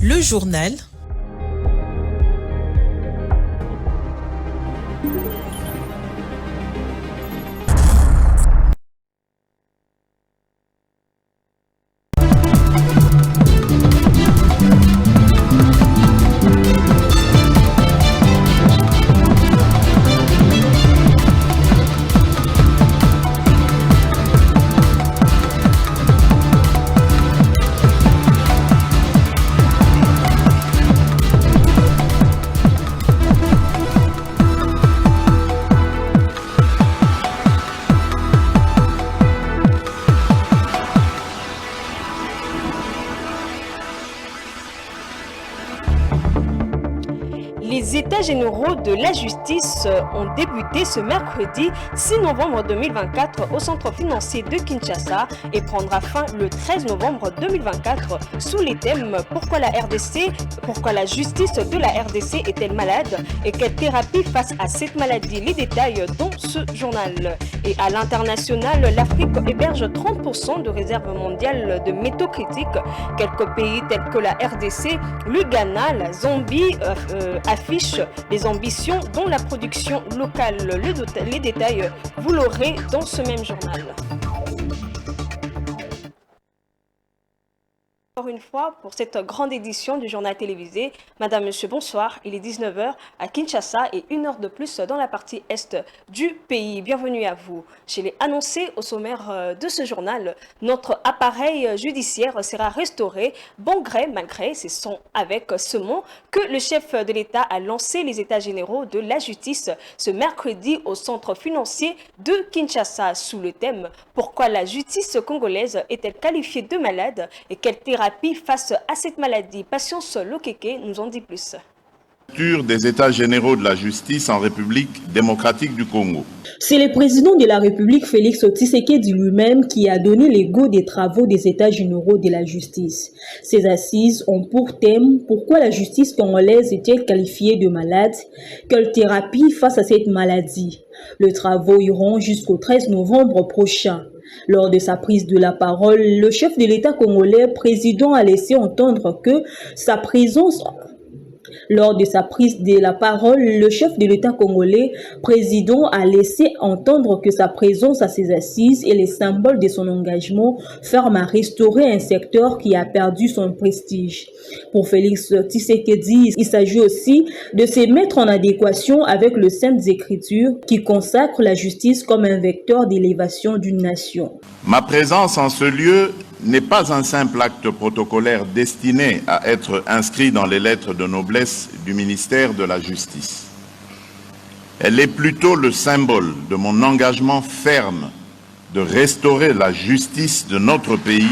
Le journal. Les États généraux de la justice ont débuté ce mercredi 6 novembre 2024 au centre financier de Kinshasa et prendra fin le 13 novembre 2024 sous les thèmes « Pourquoi la justice de la RDC est-elle malade et quelle thérapie face à cette maladie ?» Les détails dans ce journal. Et à l'international, l'Afrique héberge 30% de réserves mondiales de métaux critiques. Quelques pays tels que la RDC, le Ghana, la Zambie affichent des ambitions dont la production locale. Les détails, vous l'aurez dans ce même journal. Encore une fois, pour cette grande édition du journal télévisé, Madame, Monsieur, bonsoir. Il est 19h à Kinshasa et 1 heure de plus dans la partie est du pays. Bienvenue à vous. Je l'ai annoncé au sommaire de ce journal. Notre appareil judiciaire sera restauré bon gré, mal gré. C'est avec ce mot que le chef de l'État a lancé les États généraux de la justice ce mercredi au centre financier de Kinshasa sous le thème « Pourquoi la justice congolaise est-elle qualifiée de malade et quelle thérapie face à cette maladie ?» Patience Lokeke nous en dit plus. Des États généraux de la justice en République démocratique du Congo. C'est le président de la République, Félix Tshisekedi lui-même, qui a donné le go des travaux des États généraux de la justice. Ces assises ont pour thème « Pourquoi la justice congolaise est-elle qualifiée de malade? Quelle thérapie face à cette maladie ?» Les travaux iront jusqu'au 13 novembre prochain. Lors de sa prise de la parole, le chef de l'État congolais, président, a laissé entendre que sa présence... Lors de sa prise de la parole, le chef de l'État congolais, président, a laissé entendre que sa présence à ces assises est le symbole de son engagement ferme à restaurer un secteur qui a perdu son prestige. Pour Félix Tshisekedi, il s'agit aussi de se mettre en adéquation avec les Saintes Écritures qui consacrent la justice comme un vecteur d'élévation d'une nation. Ma présence en ce lieu n'est pas un simple acte protocolaire destiné à être inscrit dans les lettres de noblesse du ministère de la Justice. Elle est plutôt le symbole de mon engagement ferme de restaurer la justice de notre pays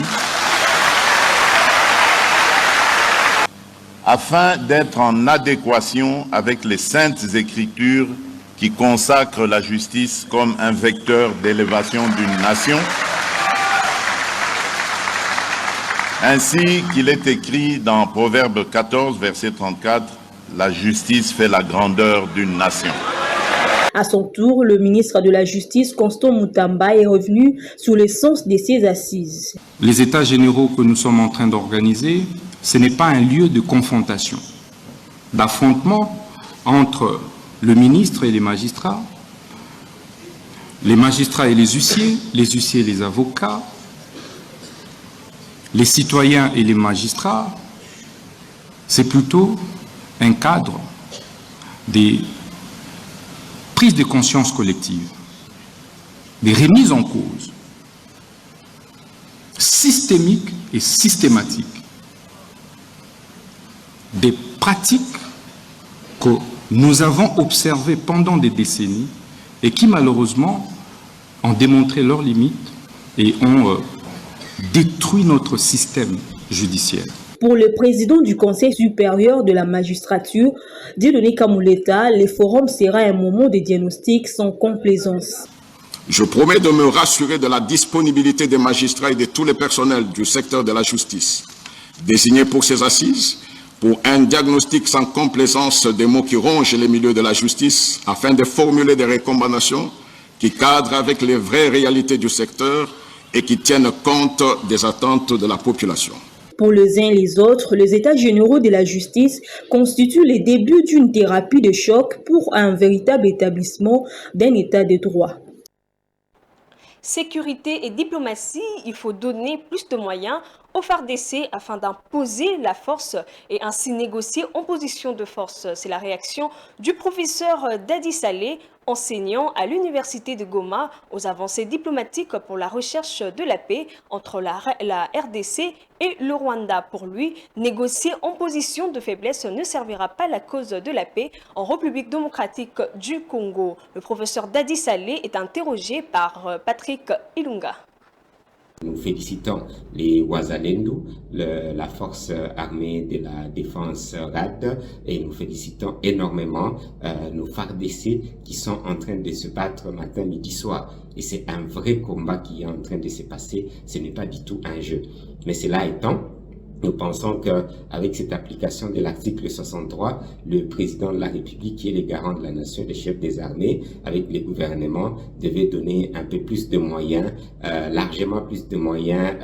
afin d'être en adéquation avec les Saintes Écritures qui consacrent la justice comme un vecteur d'élévation d'une nation, ainsi qu'il est écrit dans Proverbe 14, verset 34, « La justice fait la grandeur d'une nation ». À son tour, le ministre de la Justice, Constant Mutamba, est revenu sur le sens de ces assises. Les États généraux que nous sommes en train d'organiser, ce n'est pas un lieu de confrontation, d'affrontement entre le ministre et les magistrats et les huissiers et les avocats, les citoyens et les magistrats. C'est plutôt un cadre des prises de conscience collectives, des remises en cause systémiques et systématiques, des pratiques que nous avons observées pendant des décennies et qui malheureusement ont démontré leurs limites et ont détruit notre système judiciaire. Pour le président du Conseil supérieur de la magistrature, Dieudonné Kamuleta, le forum sera un moment de diagnostic sans complaisance. Je promets de me rassurer de la disponibilité des magistrats et de tous les personnels du secteur de la justice, désignés pour ces assises, pour un diagnostic sans complaisance des mots qui rongent les milieux de la justice, afin de formuler des recommandations qui cadrent avec les vraies réalités du secteur et qui tiennent compte des attentes de la population. Pour les uns et les autres, les États généraux de la justice constituent le début d'une thérapie de choc pour un véritable établissement d'un État de droit. Sécurité et diplomatie, il faut donner plus de moyens au FARDC afin d'imposer la force et ainsi négocier en position de force. C'est la réaction du professeur Dadi Saleh, enseignant à l'université de Goma, aux avancées diplomatiques pour la recherche de la paix entre la RDC et le Rwanda. Pour lui, négocier en position de faiblesse ne servira pas la cause de la paix en République démocratique du Congo. Le professeur Dadi Saleh est interrogé par Patrick Ilunga. Nous félicitons les Wazalendo, la force armée de la défense RAD, et nous félicitons énormément nos FARDC qui sont en train de se battre matin, midi, soir. Et c'est un vrai combat qui est en train de se passer, ce n'est pas du tout un jeu. Mais cela étant, nous pensons qu'avec cette application de l'article 63, le président de la République, qui est le garant de la nation, le chef des armées, avec les gouvernements, devait donner un peu plus de moyens, largement plus de moyens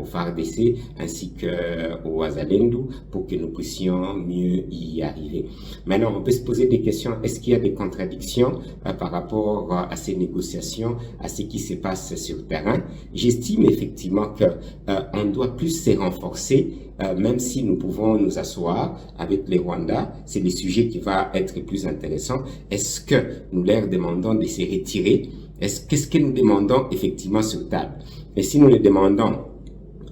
au FARDC ainsi qu'au Wazalendo pour que nous puissions mieux y arriver. Maintenant, on peut se poser des questions. Est-ce qu'il y a des contradictions par rapport à ces négociations, à ce qui se passe sur le terrain? J'estime effectivement qu'on doit plus se renforcer. Même si nous pouvons nous asseoir avec les Rwandais, c'est le sujet qui va être plus intéressant. Est-ce que nous leur demandons de se retirer? Qu'est-ce que nous demandons effectivement sur table? Et si nous le demandons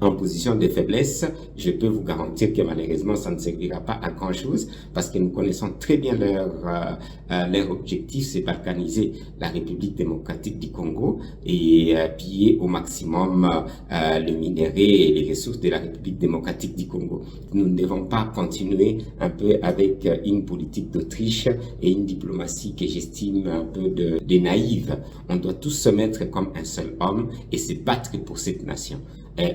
en position de faiblesse, je peux vous garantir que malheureusement, ça ne servira pas à grand-chose parce que nous connaissons très bien leur objectif, c'est balkaniser la République démocratique du Congo et piller au maximum le minerai et les ressources de la République démocratique du Congo. Nous ne devons pas continuer un peu avec une politique d'Autriche et une diplomatie que j'estime un peu de naïve. On doit tous se mettre comme un seul homme et se battre pour cette nation.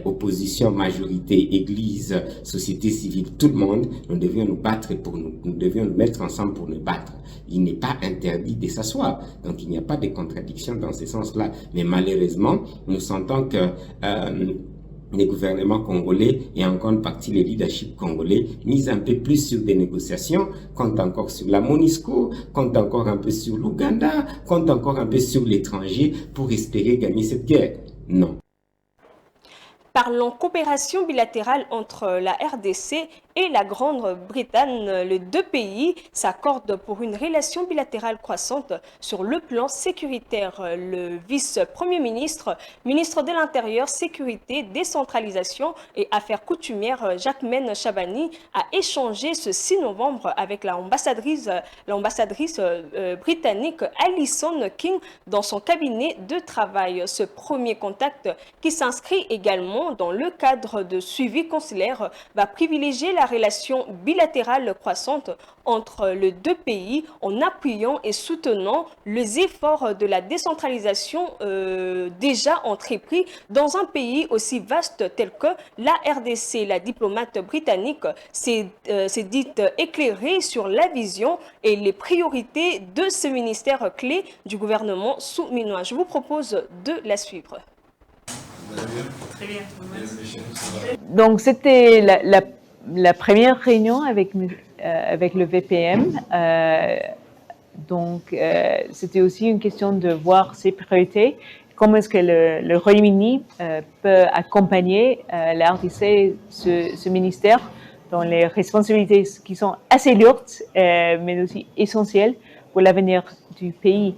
Opposition, majorité, église, société civile, tout le monde, nous devions nous battre nous devions nous mettre ensemble pour nous battre. Il n'est pas interdit de s'asseoir. Donc il n'y a pas de contradiction dans ce sens-là. Mais malheureusement, nous sentons que les gouvernements congolais et en grande partie les leaderships congolais misent un peu plus sur des négociations, comptent encore sur la MONUSCO, comptent encore un peu sur l'Ouganda, comptent encore un peu sur l'étranger pour espérer gagner cette guerre. Non. Parlons coopération bilatérale entre la RDC et la Grande-Bretagne. Les deux pays s'accordent pour une relation bilatérale croissante sur le plan sécuritaire. Le vice-premier ministre, ministre de l'Intérieur, Sécurité, Décentralisation et Affaires coutumières, Jacquemaine Chabani, a échangé ce 6 novembre avec l'ambassadrice britannique Alison King dans son cabinet de travail. Ce premier contact, qui s'inscrit également dans le cadre de suivi consulaire, va privilégier la relation bilatérale croissante entre les deux pays en appuyant et soutenant les efforts de la décentralisation déjà entrepris dans un pays aussi vaste tel que la RDC. La diplomate britannique s'est dite éclairée sur la vision et les priorités de ce ministère clé du gouvernement souminois. Je vous propose de la suivre. Très bien. Donc, c'était la première réunion avec le VPM. C'était aussi une question de voir ses priorités. Comment est-ce que le Royaume-Uni peut accompagner la RDC, ce ministère, dans les responsabilités qui sont assez lourdes, mais aussi essentielles pour l'avenir du pays.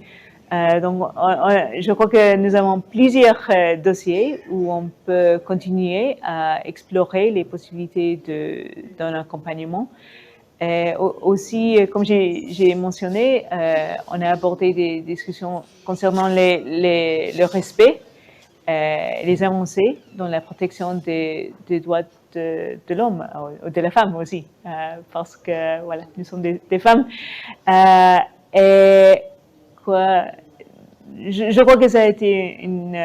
Je crois que nous avons plusieurs dossiers où on peut continuer à explorer les possibilités d'un accompagnement. Aussi, comme j'ai mentionné, on a abordé des discussions concernant le respect, les avancées dans la protection des droits de l'homme, ou de la femme aussi, parce que voilà, nous sommes des femmes. Je crois que ça a été une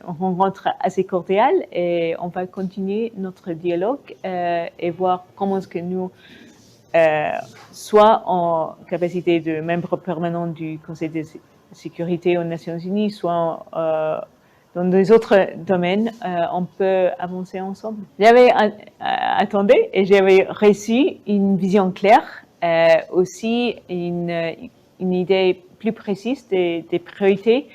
rencontre assez cordiale et on va continuer notre dialogue et voir comment est-ce que nous, soit en capacité de membre permanent du Conseil de sécurité aux Nations Unies, soit dans des autres domaines, on peut avancer ensemble. J'avais attendu et j'avais reçu une vision claire, aussi une idée plus précise des priorités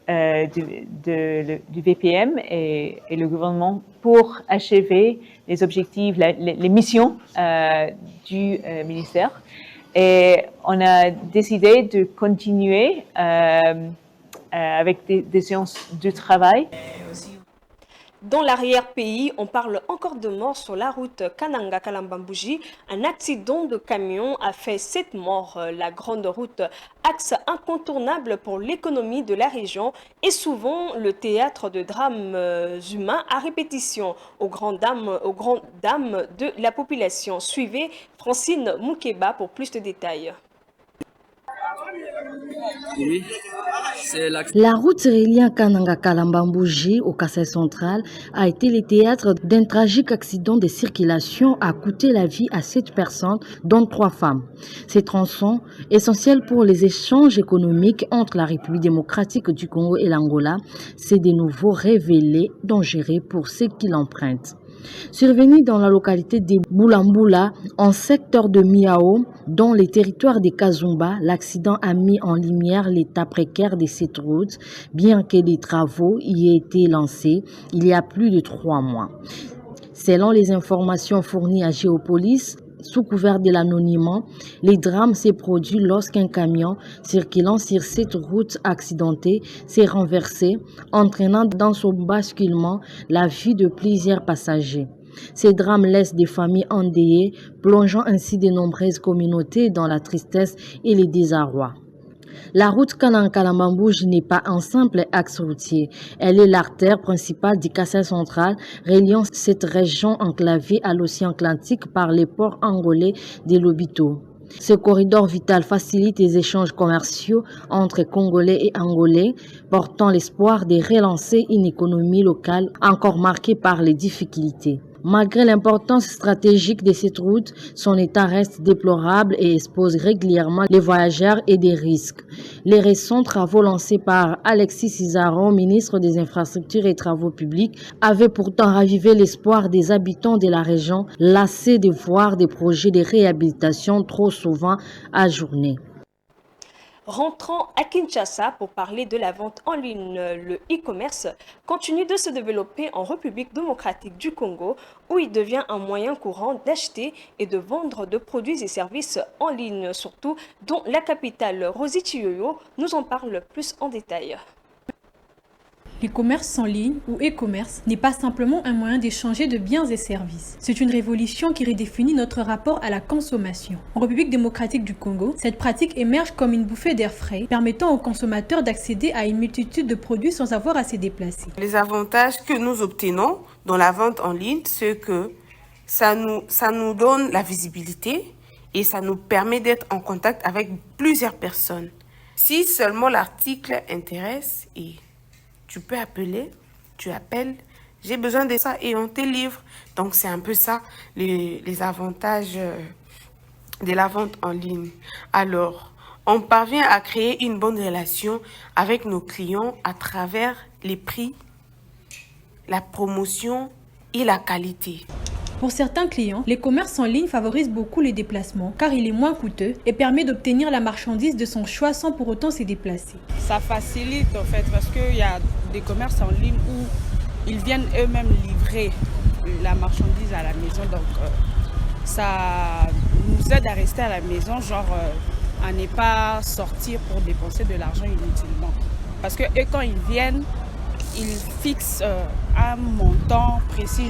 du VPM et le gouvernement pour achever les objectifs, les missions du ministère. Et on a décidé de continuer avec des séances de travail. Dans l'arrière-pays, on parle encore de morts sur la route Kananga-Kalambambouji. Un accident de camion a fait 7 morts. La grande route, axe incontournable pour l'économie de la région, est souvent le théâtre de drames humains à répétition, aux grandes dames de la population. Suivez Francine Moukeba pour plus de détails. La route reliant Kananga-Kalambambouji au Kassai central a été le théâtre d'un tragique accident de circulation a coûté la vie à 7 personnes, dont 3 femmes. Ces tronçons, essentiels pour les échanges économiques entre la République démocratique du Congo et l'Angola, s'est de nouveau révélé dangereux pour ceux qui l'empruntent. Survenu dans la localité de Boulambula, en secteur de Miao, dans les territoires de Kazumba, l'accident a mis en lumière l'état précaire de cette route, bien que des travaux y aient été lancés il y a plus de 3 mois. Selon les informations fournies à Géopolis, sous couvert de l'anonymat, les drames s'est produit lorsqu'un camion circulant sur cette route accidentée s'est renversé, entraînant dans son basculement la vie de plusieurs passagers. Ces drames laissent des familles endeuillées, plongeant ainsi de nombreuses communautés dans la tristesse et le désarroi. La route Kananga-Kalambambouji n'est pas un simple axe routier. Elle est l'artère principale du Kassai central, reliant cette région enclavée à l'océan Atlantique par les ports angolais de Lobito. Ce corridor vital facilite les échanges commerciaux entre Congolais et Angolais, portant l'espoir de relancer une économie locale encore marquée par les difficultés. Malgré l'importance stratégique de cette route, son état reste déplorable et expose régulièrement les voyageurs et des risques. Les récents travaux lancés par Alexis Cizaron, ministre des Infrastructures et Travaux publics, avaient pourtant ravivé l'espoir des habitants de la région, lassés de voir des projets de réhabilitation trop souvent ajournés. Rentrons à Kinshasa pour parler de la vente en ligne. Le e-commerce continue de se développer en République démocratique du Congo, où il devient un moyen courant d'acheter et de vendre de produits et services en ligne, surtout dans la capitale. Rosie Chiyoyo nous en parle plus en détail. L'e-commerce en ligne ou e-commerce n'est pas simplement un moyen d'échanger de biens et services. C'est une révolution qui redéfinit notre rapport à la consommation. En République démocratique du Congo, cette pratique émerge comme une bouffée d'air frais, permettant aux consommateurs d'accéder à une multitude de produits sans avoir à se déplacer. Les avantages que nous obtenons dans la vente en ligne, c'est que ça nous donne la visibilité et ça nous permet d'être en contact avec plusieurs personnes. Si seulement l'article intéresse et tu peux appeler, tu appelles, j'ai besoin de ça et on te livre. Donc c'est un peu ça les avantages de la vente en ligne. Alors, on parvient à créer une bonne relation avec nos clients à travers les prix, la promotion et la qualité. Pour certains clients, les commerces en ligne favorisent beaucoup les déplacements car il est moins coûteux et permet d'obtenir la marchandise de son choix sans pour autant se déplacer. Ça facilite en fait parce qu'il y a des commerces en ligne où ils viennent eux-mêmes livrer la marchandise à la maison. Donc ça nous aide à rester à la maison, à ne pas sortir pour dépenser de l'argent inutilement. Parce que eux, quand ils viennent, ils fixent un montant précis,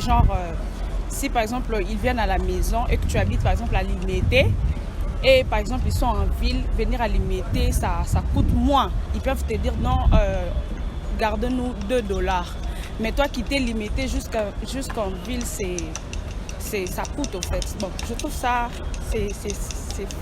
si par exemple ils viennent à la maison et que tu habites par exemple à Limité et par exemple ils sont en ville, venir à Limité ça coûte moins. Ils peuvent te dire non, garde-nous $2. Mais toi qui t'es limité jusqu'en ville, ça coûte en fait. Bon, je trouve ça c'est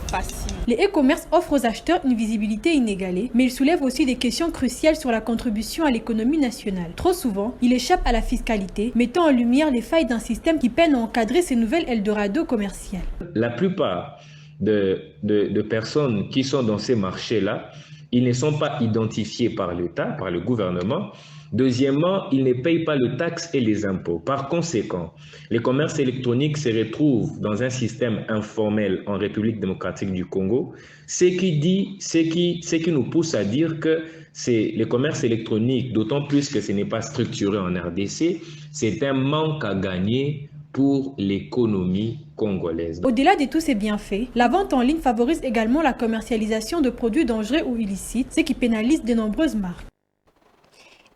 facile. Les e-commerce offrent aux acheteurs une visibilité inégalée, mais ils soulèvent aussi des questions cruciales sur la contribution à l'économie nationale. Trop souvent, ils échappent à la fiscalité, mettant en lumière les failles d'un système qui peine à encadrer ces nouvelles Eldorado commerciales. La plupart de personnes qui sont dans ces marchés-là, ils ne sont pas identifiés par l'État, par le gouvernement, Deuxièmement, ils ne payent pas les taxes et les impôts. Par conséquent, les commerces électroniques se retrouvent dans un système informel en République démocratique du Congo, ce qui nous pousse à dire que c'est les commerces électroniques, d'autant plus que ce n'est pas structuré en RDC, c'est un manque à gagner pour l'économie congolaise. Au-delà de tous ces bienfaits, la vente en ligne favorise également la commercialisation de produits dangereux ou illicites, ce qui pénalise de nombreuses marques.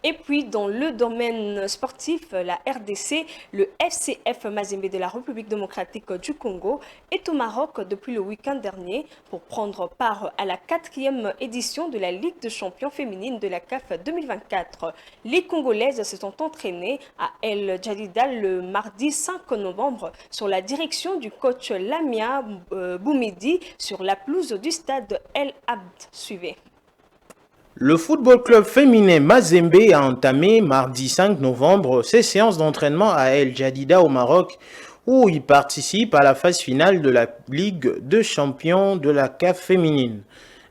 Et puis, dans le domaine sportif, la RDC, le FCF Mazembe de la République démocratique du Congo est au Maroc depuis le week-end dernier pour prendre part à la 4e édition de la Ligue des champions féminine de la CAF 2024. Les Congolaises se sont entraînées à El Jadida le mardi 5 novembre sur la direction du coach Lamia Boumedi sur la pelouse du stade El Abd. Suivez. Le football club féminin Mazembe a entamé mardi 5 novembre ses séances d'entraînement à El Jadida au Maroc où il participe à la phase finale de la Ligue de champions de la CAF féminine.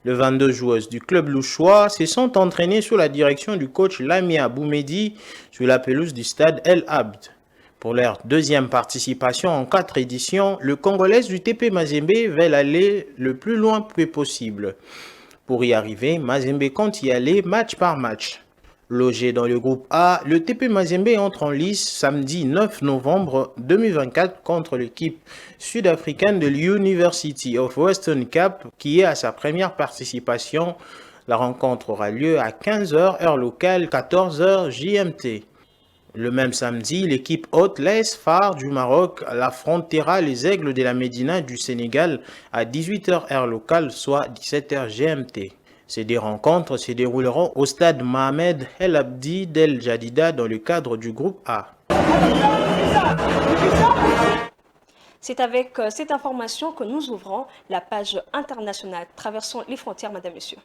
Les 22 joueuses du club louchois se sont entraînées sous la direction du coach Lamia Boumedi sur la pelouse du stade El Abd. Pour leur deuxième participation en 4 éditions, le Congolais du TP Mazembe veulent aller le plus loin que possible. Pour y arriver, Mazembe compte y aller match par match. Logé dans le groupe A, le TP Mazembe entre en lice samedi 9 novembre 2024 contre l'équipe sud-africaine de l'University of Western Cape qui est à sa première participation. La rencontre aura lieu à 15h heure locale, 14h JMT. Le même samedi, l'équipe hôte l'AS FAR du Maroc affrontera les Aigles de la Médina du Sénégal à 18h heure locale, soit 17h GMT. Ces deux rencontres se dérouleront au stade Mohamed El Abdi d'El Jadida dans le cadre du groupe A. C'est avec cette information que nous ouvrons la page internationale. Traversons les frontières, madame, monsieur.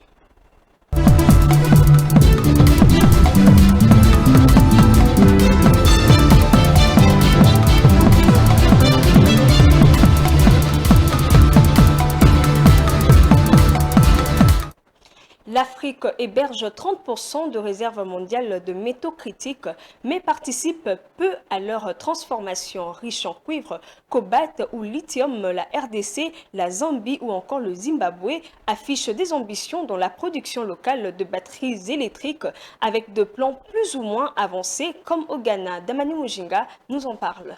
L'Afrique héberge 30% de réserves mondiales de métaux critiques, mais participe peu à leur transformation. Riche en cuivre, cobalt ou lithium, la RDC, la Zambie ou encore le Zimbabwe affichent des ambitions dans la production locale de batteries électriques avec de plans plus ou moins avancés comme au Ghana. Damani Mujinga nous en parle.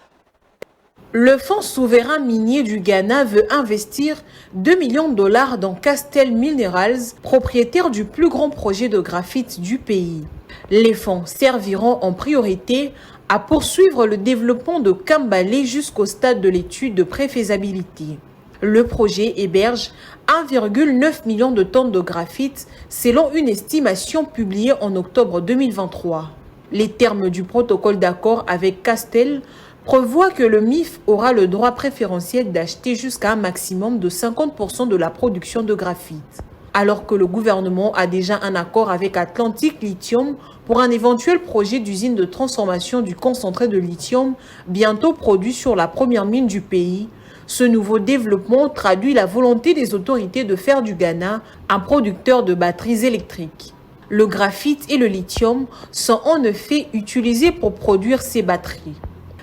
Le Fonds souverain minier du Ghana veut investir 2 millions de dollars dans Castel Minerals, propriétaire du plus grand projet de graphite du pays. Les fonds serviront en priorité à poursuivre le développement de Kambale jusqu'au stade de l'étude de préfaisabilité. Le projet héberge 1,9 million de tonnes de graphite selon une estimation publiée en octobre 2023. Les termes du protocole d'accord avec Castel prévoit que le MIF aura le droit préférentiel d'acheter jusqu'à un maximum de 50% de la production de graphite. Alors que le gouvernement a déjà un accord avec Atlantic Lithium pour un éventuel projet d'usine de transformation du concentré de lithium bientôt produit sur la première mine du pays, ce nouveau développement traduit la volonté des autorités de faire du Ghana un producteur de batteries électriques. Le graphite et le lithium sont en effet utilisés pour produire ces batteries.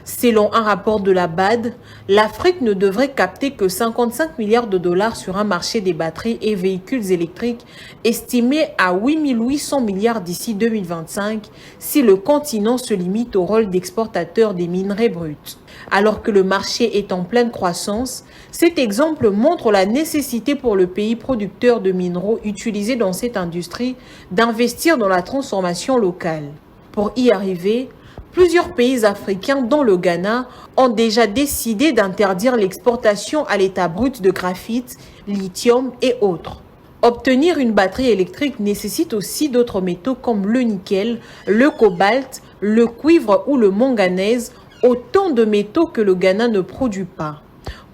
Selon un rapport de la BAD, l'Afrique ne devrait capter que 55 milliards de dollars sur un marché des batteries et véhicules électriques estimé à 8 800 milliards d'ici 2025 si le continent se limite au rôle d'exportateur des minerais bruts. Alors que le marché est en pleine croissance, cet exemple montre la nécessité pour le pays producteur de minéraux utilisés dans cette industrie d'investir dans la transformation locale. Pour y arriver, plusieurs pays africains, dont le Ghana, ont déjà décidé d'interdire l'exportation à l'état brut de graphite, lithium et autres. Obtenir une batterie électrique nécessite aussi d'autres métaux comme le nickel, le cobalt, le cuivre ou le manganèse, autant de métaux que le Ghana ne produit pas.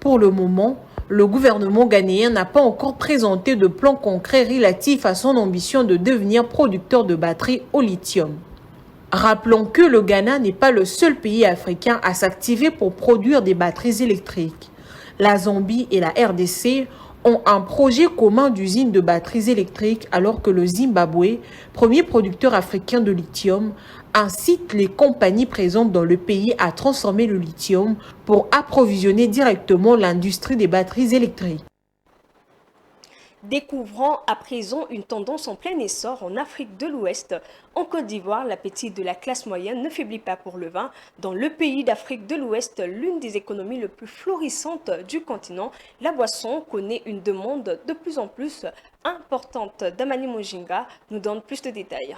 Pour le moment, le gouvernement ghanéen n'a pas encore présenté de plan concret relatif à son ambition de devenir producteur de batteries au lithium. Rappelons que le Ghana n'est pas le seul pays africain à s'activer pour produire des batteries électriques. La Zambie et la RDC ont un projet commun d'usine de batteries électriques alors que le Zimbabwe, premier producteur africain de lithium, incite les compagnies présentes dans le pays à transformer le lithium pour approvisionner directement l'industrie des batteries électriques. Découvrant à présent une tendance en plein essor en Afrique de l'Ouest. En Côte d'Ivoire, l'appétit de la classe moyenne ne faiblit pas pour le vin. Dans le pays d'Afrique de l'Ouest, l'une des économies les plus florissantes du continent, la boisson connaît une demande de plus en plus importante. Damani Mojinga nous donne plus de détails.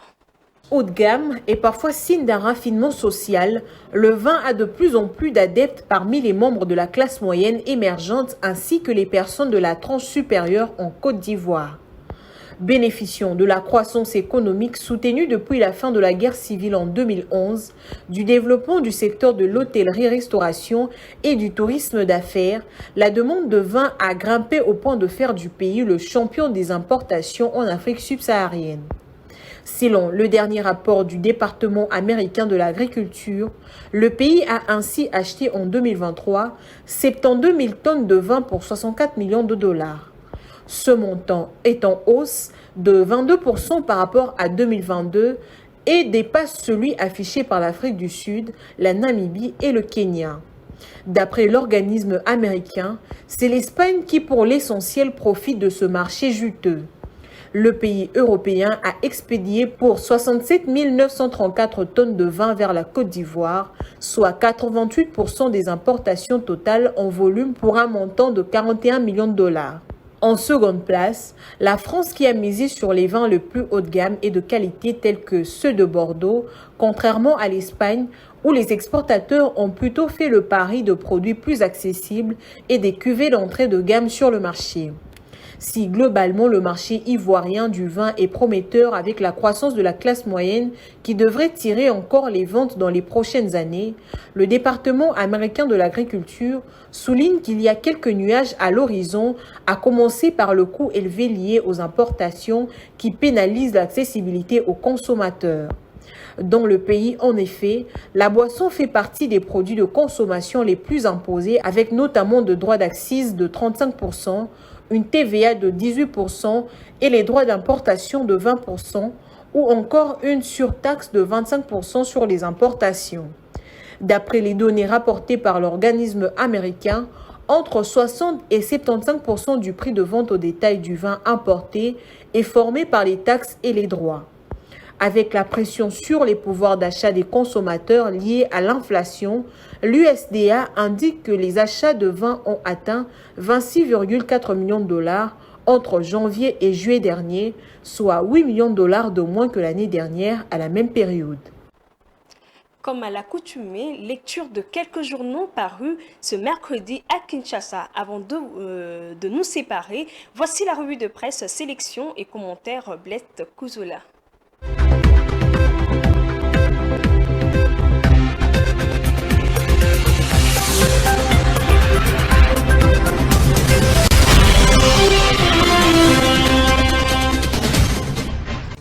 Haut de gamme et parfois signe d'un raffinement social, le vin a de plus en plus d'adeptes parmi les membres de la classe moyenne émergente ainsi que les personnes de la tranche supérieure en Côte d'Ivoire. Bénéficiant de la croissance économique soutenue depuis la fin de la guerre civile en 2011, du développement du secteur de l'hôtellerie-restauration et du tourisme d'affaires, la demande de vin a grimpé au point de faire du pays le champion des importations en Afrique subsaharienne. Selon le dernier rapport du département américain de l'agriculture, le pays a ainsi acheté en 2023 72 000 tonnes de vin pour 64 millions de dollars. Ce montant est en hausse de 22% par rapport à 2022 et dépasse celui affiché par l'Afrique du Sud, la Namibie et le Kenya. D'après l'organisme américain, c'est l'Espagne qui pour l'essentiel profite de ce marché juteux. Le pays européen a expédié pour 67 934 tonnes de vin vers la Côte d'Ivoire, soit 88% des importations totales en volume pour un montant de 41 millions de dollars. En seconde place, la France qui a misé sur les vins le plus haut de gamme et de qualité tels que ceux de Bordeaux, contrairement à l'Espagne où les exportateurs ont plutôt fait le pari de produits plus accessibles et des cuvées d'entrée de gamme sur le marché. Si globalement le marché ivoirien du vin est prometteur avec la croissance de la classe moyenne qui devrait tirer encore les ventes dans les prochaines années, le département américain de l'agriculture souligne qu'il y a quelques nuages à l'horizon, à commencer par le coût élevé lié aux importations qui pénalisent l'accessibilité aux consommateurs. Dans le pays, en effet, la boisson fait partie des produits de consommation les plus imposés avec notamment de droits d'accise de 35%, une TVA de 18% et les droits d'importation de 20% ou encore une surtaxe de 25% sur les importations. D'après les données rapportées par l'organisme américain, entre 60 et 75% du prix de vente au détail du vin importé est formé par les taxes et les droits. Avec la pression sur les pouvoirs d'achat des consommateurs liés à l'inflation, l'USDA indique que les achats de vin ont atteint 26,4 millions de dollars entre janvier et juillet dernier, soit 8 millions de dollars de moins que l'année dernière à la même période. Comme à l'accoutumée, lecture de quelques journaux parus ce mercredi à Kinshasa. Avant de nous séparer, voici la revue de presse, sélection et commentaires Blette Kouzoula.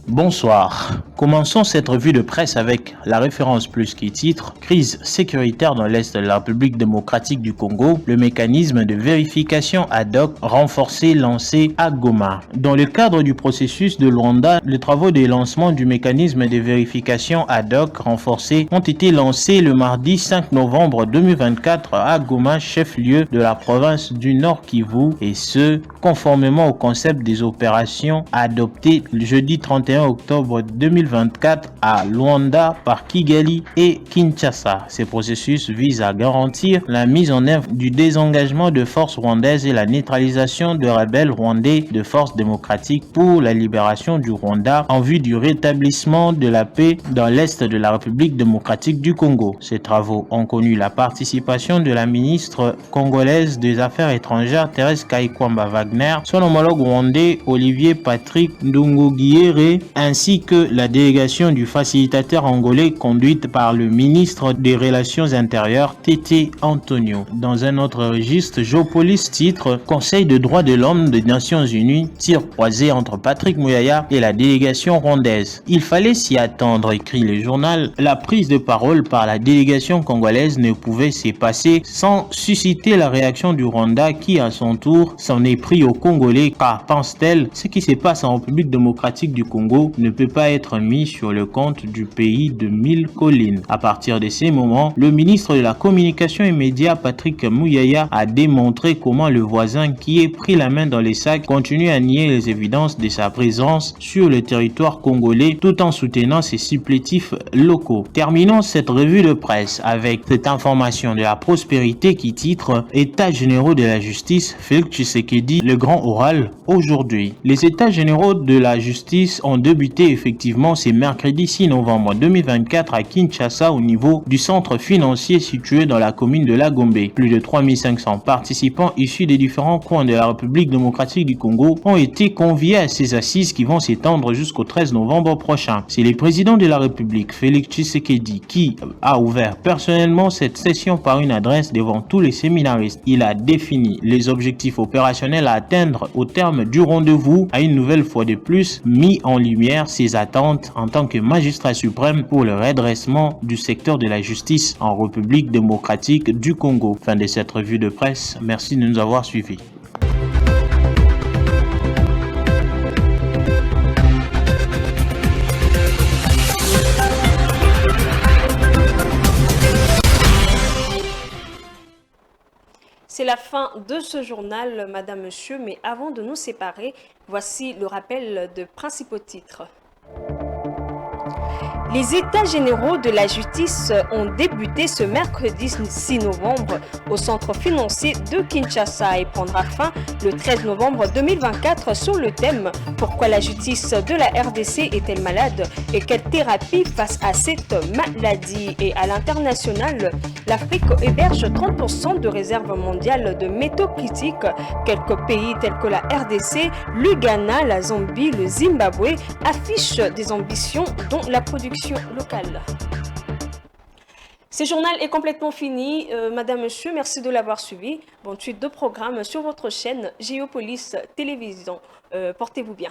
Bonsoir. Commençons cette revue de presse avec la référence plus qui titre « Crise sécuritaire dans l'Est de la République démocratique du Congo, le mécanisme de vérification ad hoc renforcé lancé à Goma ». Dans le cadre du processus de Luanda, les travaux de lancement du mécanisme de vérification ad hoc renforcé ont été lancés le mardi 5 novembre 2024 à Goma, chef-lieu de la province du Nord Kivu, et ce, conformément au concept des opérations adoptées le jeudi 31 octobre 2024 à Luanda par Kigali et Kinshasa. Ces processus visent à garantir la mise en œuvre du désengagement de forces rwandaises et la neutralisation de rebelles rwandais de forces démocratiques pour la libération du Rwanda en vue du rétablissement de la paix dans l'Est de la République démocratique du Congo. Ces travaux ont connu la participation de la ministre congolaise des Affaires étrangères Thérèse Kaikwamba Wagner, son homologue rwandais Olivier Patrick Ndungu-Guiere, ainsi que la délégation du facilitateur angolais conduite par le ministre des Relations intérieures Tété Antonio. Dans un autre registre, Géopolis titre « Conseil de droits de l'homme des Nations Unies, tir croisé entre Patrick Muyaya et la délégation rwandaise ». Il fallait s'y attendre, écrit le journal. La prise de parole par la délégation congolaise ne pouvait se passer sans susciter la réaction du Rwanda qui, à son tour, s'en est pris aux Congolais car, pense-t-elle, ce qui se passe en République démocratique du Congo ne peut pas être mis sur le compte du pays de 1000 collines. À partir de ces moments, le ministre de la Communication et Médias, Patrick Mouyaya, a démontré comment le voisin qui est pris la main dans les sacs continue à nier les évidences de sa présence sur le territoire congolais tout en soutenant ses supplétifs locaux. Terminons cette revue de presse avec cette information de la prospérité qui titre « États généraux de la justice, Félix Tshisekedi, le grand oral aujourd'hui ». Les États généraux de la justice ont débuté effectivement ce mercredi 6 novembre 2024 à Kinshasa au niveau du centre financier situé dans la commune de La Gombe. Plus de 3500 participants issus des différents coins de la République démocratique du Congo ont été conviés à ces assises qui vont s'étendre jusqu'au 13 novembre prochain. C'est le président de la République, Félix Tshisekedi, qui a ouvert personnellement cette session par une adresse devant tous les séminaristes. Il a défini les objectifs opérationnels à atteindre au terme du rendez-vous, a une nouvelle fois de plus mis en lumière ses attentes en tant que magistrat suprême pour le redressement du secteur de la justice en République démocratique du Congo. Fin de cette revue de presse. Merci de nous avoir suivis. C'est la fin de ce journal, Madame, Monsieur, mais avant de nous séparer, voici le rappel de principaux titres. Les États généraux de la justice ont débuté ce mercredi 6 novembre au centre financier de Kinshasa et prendra fin le 13 novembre 2024 sur le thème « Pourquoi la justice de la RDC est-elle malade et quelle thérapie face à cette maladie ?» Et à l'international, l'Afrique héberge 30% de réserves mondiales de métaux critiques. Quelques pays tels que la RDC, le Ghana, la Zambie, le Zimbabwe affichent des ambitions dont la production locale. Ce journal est complètement fini. Madame, Monsieur, merci de l'avoir suivi. Bonne suite de programmes sur votre chaîne Géopolis Télévision. Portez-vous bien.